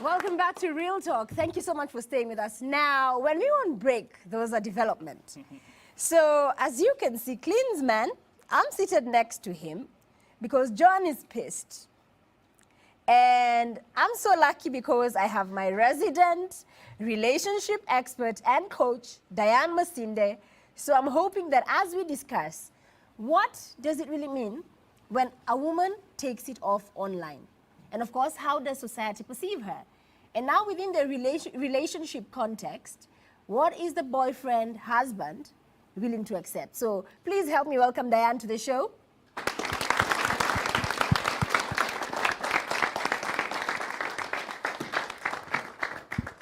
Welcome back to Real Talk. Thank you so much for staying with us. Now, when we on break, there was a development. So, as you can see, Cleansman, I'm seated next to him because John is pissed. And I'm so lucky because I have my resident relationship expert and coach, Diane Masinde. So I'm hoping that as we discuss, what does it really mean when a woman takes it off online? And of course, how does society perceive her? And now within the relationship context, what is the boyfriend, husband willing to accept? So please help me welcome Diane to the show.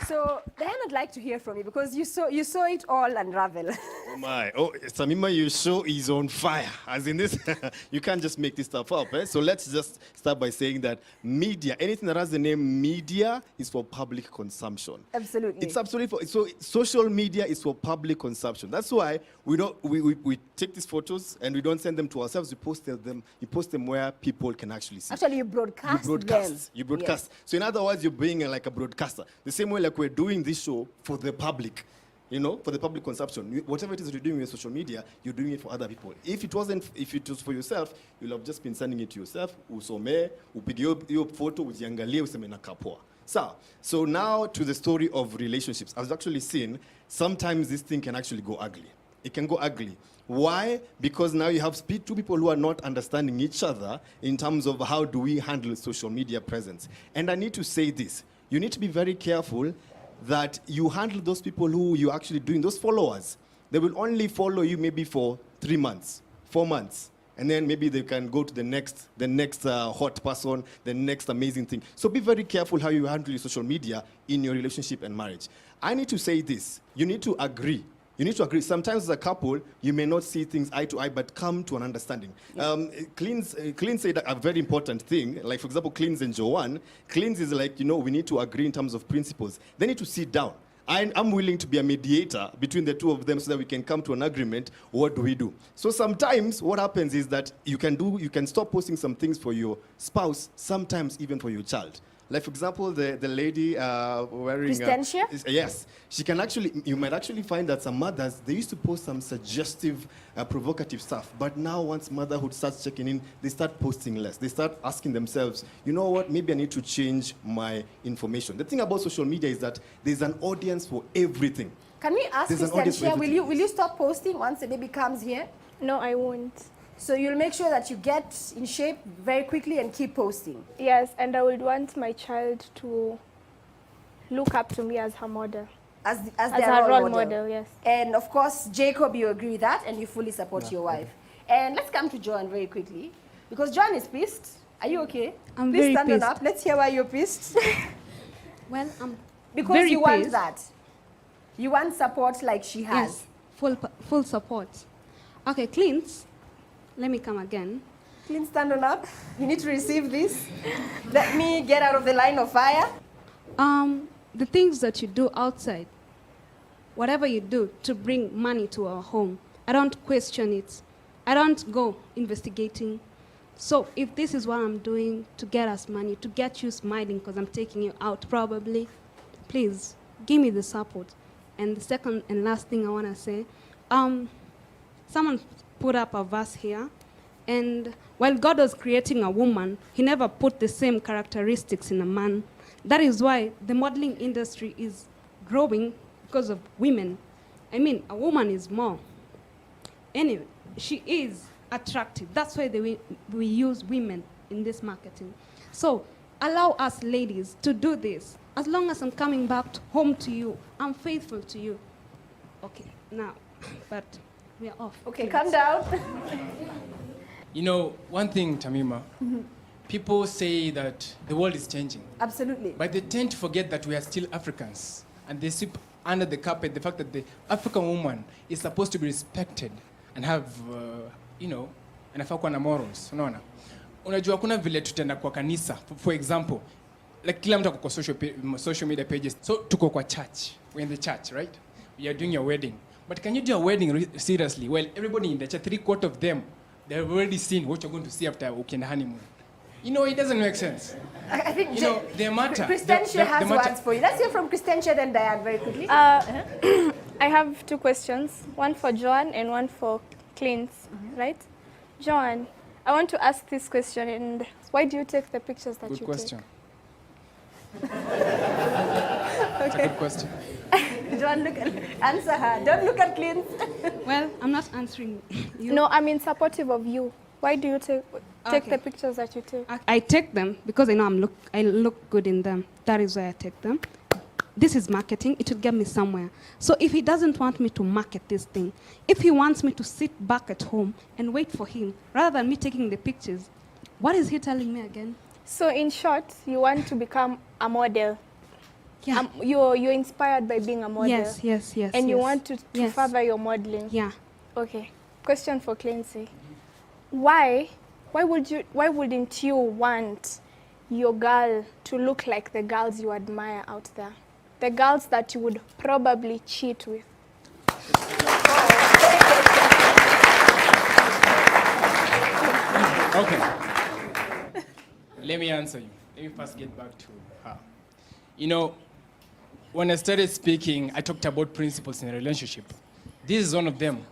So Diane, I'd like to hear from you because you saw it all unravel. Oh my! Oh, Samima, your show is on fire. As in this, you can't just make this stuff up. Eh? So let's just start by saying that media, anything that has the name media, is for public consumption. Absolutely. It's absolutely so. Social media is for public consumption. That's why we take these photos and we don't send them to ourselves. We post them. You post them where people can actually see. Actually, you broadcast. You broadcast. Yes. So in other words, you're being like a broadcaster. The same way like we're doing this show for the public. You know, for the public consumption. Whatever it is that you're doing with social media, you're doing it for other people. If it was for yourself, you'll have just been sending it to yourself. Usome, upige your photo, uziangalie, useme na kapua. So now to the story of relationships. I've actually seen sometimes this thing can actually go ugly. It can go ugly. Why? Because now you have two people who are not understanding each other in terms of how do we handle social media presence. And I need to say this. You need to be very careful that you handle those people who you're actually doing, those followers. They will only follow you maybe for 3 months, 4 months, and then maybe they can go to the next hot person, the next amazing thing. So be very careful how you handle your social media in your relationship and marriage. I need to say this. You need to agree. You need to agree. Sometimes as a couple, you may not see things eye to eye, but come to an understanding. Yeah. Clean said a very important thing. Like, for example, Cleans and Joanne. Cleans is like, we need to agree in terms of principles. They need to sit down. I'm willing to be a mediator between the two of them so that we can come to an agreement. What do we do? So sometimes what happens is that you can stop posting some things for your spouse, sometimes even for your child. Like, for example, the lady wearing... Christentia? Yes. You might actually find that some mothers, they used to post some suggestive, provocative stuff. But now once motherhood starts checking in, they start posting less. They start asking themselves, you know what, maybe I need to change my information. The thing about social media is that there's an audience for everything. Can we ask Christentia, will you stop posting once the baby comes here? No, I won't. So you'll make sure that you get in shape very quickly and keep posting? Yes, and I would want my child to look up to me as her model. As her role model, yes. And of course, Jacob, you agree with that and you fully support your wife. And let's come to John very quickly, because John is pissed. Are you okay? I'm Please very stand pissed. on up. Let's hear why you're pissed. Well, I'm because very you want pissed. that. You want support like she has. Yes, full support. Okay, Clint. Let me come again. Please stand on up. You need to receive this. Let me get out of the line of fire. The things that you do outside, whatever you do to bring money to our home, I don't question it. I don't go investigating. So if this is what I'm doing to get us money, to get you smiling because I'm taking you out probably, please give me the support. And the second and last thing I want to say, someone put up a verse here, and while God was creating a woman, he never put the same characteristics in a man. That is why the modeling industry is growing because of women. I mean, a woman is more. Anyway, she is attractive. That's why we use women in this marketing. So allow us ladies to do this. As long as I'm coming back home to you, I'm faithful to you. Okay, now, but we're off. Okay, please. calm down. You know, one thing, Tamima, people say that the world is changing. Absolutely. But they tend to forget that we are still Africans. And they sweep under the carpet the fact that the African woman is supposed to be respected and have, anafaa kuwa na morals, unaona? Unajua kuna vile tutenda kwa kanisa, for example, like kila mtu ako kwa social media pages. So tuko kwa church, we're in the church, right? We are doing your wedding. But can you do a wedding seriously? Well, everybody in the church, 3/4 of them, they've already seen what you're going to see after ukienda honeymoon. You know, it doesn't make sense. I think You know, the matter. Christentia has the matter. words for you. Let's hear from Christentia then Diane very quickly. I have two questions, one for Joan and one for Clint, right? Joan, I want to ask this question, and why do you take the pictures that Good you question. That's a good question. Don't look at, answer her. Don't look at Clint. Well, I'm not answering take? you. No, I'm in supportive of you. Why do you take Okay. the pictures that you take? I take them because I know I look good in them. That is why I take them. This is marketing. It will get me somewhere. So if he doesn't want me to market this thing, if he wants me to sit back at home and wait for him, rather than me taking the pictures, what is he telling me again? So in short, you want to become a model. Yeah. You're inspired by being a model. Yes. And you yes. want to Yes. further your modeling. Yeah. Okay. Question for Clancy. Why wouldn't you want your girl to look like the girls you admire out there? The girls that you would probably cheat with. Okay. Let me answer you. Let me first get back to her. You know, when I started speaking, I talked about principles in a relationship. This is one of them.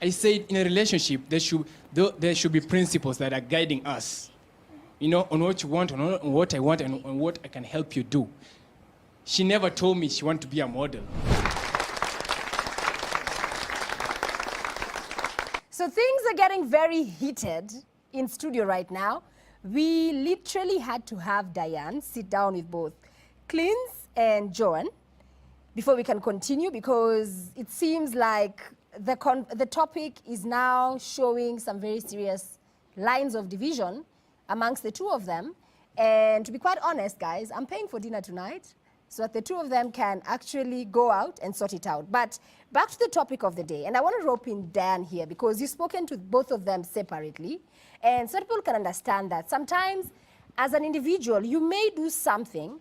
I said in a relationship, there should be principles that are guiding us. You know, on what you want, on what I want, and on what I can help you do. She never told me she wanted to be a model. So things are getting very heated in studio right now. We literally had to have Diane sit down with both Clint and Joan before we can continue, because it seems like the topic is now showing some very serious lines of division amongst the two of them. And to be quite honest, guys, I'm paying for dinner tonight so that the two of them can actually go out and sort it out. But back to the topic of the day, and I want to rope in Dan here because you've spoken to both of them separately, and so people can understand that sometimes as an individual, you may do something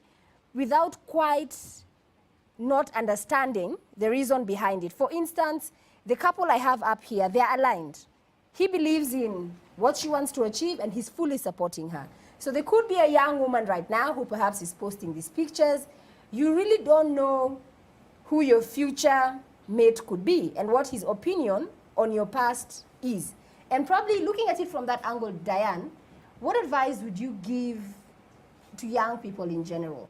without quite not understanding the reason behind it. For instance, the couple I have up here, they're aligned. He believes in what she wants to achieve and he's fully supporting her. So there could be a young woman right now who perhaps is posting these pictures. You really don't know who your future mate could be and what his opinion on your past is. And probably looking at it from that angle, Diane, what advice would you give to young people in general?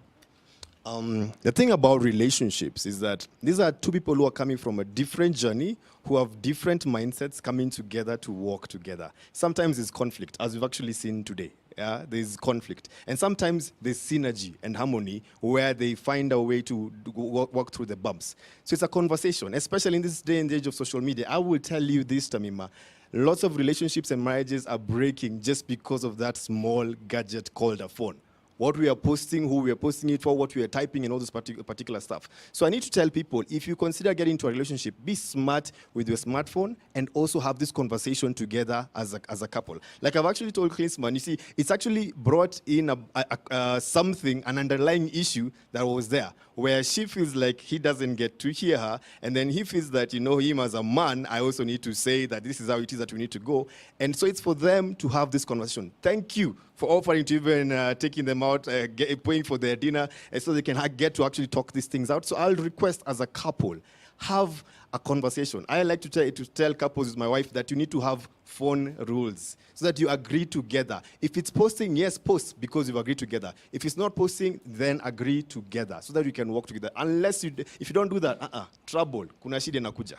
The thing about relationships is that these are two people who are coming from a different journey, who have different mindsets coming together to work together. Sometimes there's conflict, as we've actually seen today. Yeah, there's conflict. And sometimes there's synergy and harmony where they find a way to walk through the bumps. So it's a conversation, especially in this day and age of social media. I will tell you this, Tamima, lots of relationships and marriages are breaking just because of that small gadget called a phone. What we are posting, who we are posting it for, what we are typing, and all this particular stuff. So I need to tell people, if you consider getting into a relationship, be smart with your smartphone and also have this conversation together as a couple. Like I've actually told Klinsmann, you see, it's actually brought in something, an underlying issue that was there, where she feels like he doesn't get to hear her, and then he feels that, you know, him as a man, I also need to say that this is how it is that we need to go. And so it's for them to have this conversation. Thank you for offering to even taking them out, paying for their dinner, so they can get to actually talk these things out. So I'll request as a couple, have a conversation. I like to tell couples with my wife that you need to have phone rules so that you agree together. If it's posting, yes, post because you've agreed together. If it's not posting, then agree together so that you can work together. Unless if you don't do that, trouble. Kuna shida nakuja.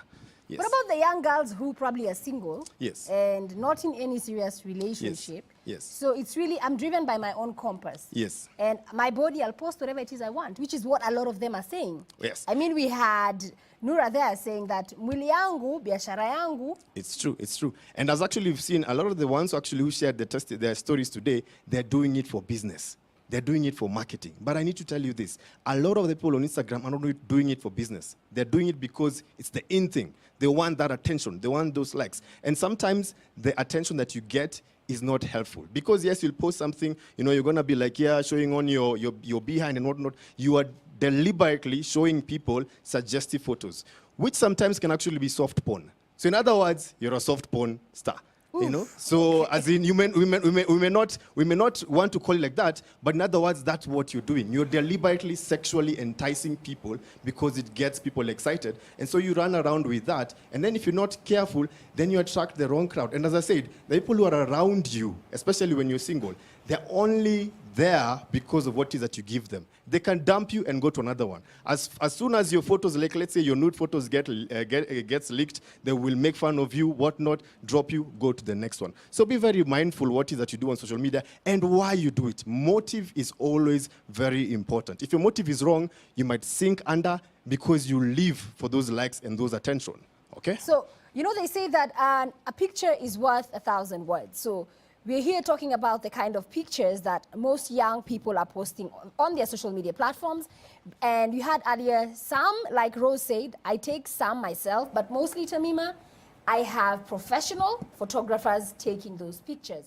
Yes. What about the young girls who probably are single Yes. and not in any serious relationship? Yes. So it's really, I'm driven by my own compass. Yes. And my body, I'll post whatever it is I want, which is what a lot of them are saying. Yes. I mean, we had Nura there saying that mwili yangu, biashara yangu. It's true, it's true. And as actually we've seen, a lot of the ones who shared their stories today, they're doing it for business. They're doing it for marketing. But I need to tell you this. A lot of the people on Instagram are not doing it for business. They're doing it because it's the in thing. They want that attention. They want those likes. And sometimes the attention that you get is not helpful. Because yes, you'll post something, you know, you're going to be like, yeah, showing on your behind and whatnot. You are deliberately showing people suggestive photos, which sometimes can actually be soft porn. So in other words, you're a soft porn star. You know, so as in we may not want to call it like that, but in other words, that's what you're doing. You're deliberately sexually enticing people because it gets people excited, and so you run around with that. And then if you're not careful, then you attract the wrong crowd. And as I said, the people who are around you, especially when you're single, they're only there because of what it is that you give them. They can dump you and go to another one. As soon as your photos, like let's say your nude photos gets leaked, they will make fun of you, whatnot, drop you, go to the next one. So be very mindful what it is that you do on social media and why you do it. Motive is always very important. If your motive is wrong, you might sink under because you live for those likes and those attention. Okay? So, you know, they say that a picture is worth 1,000 words. So we're here talking about the kind of pictures that most young people are posting on their social media platforms. And you had earlier some, like Rose said, I take some myself, but mostly, Tamima, I have professional photographers taking those pictures.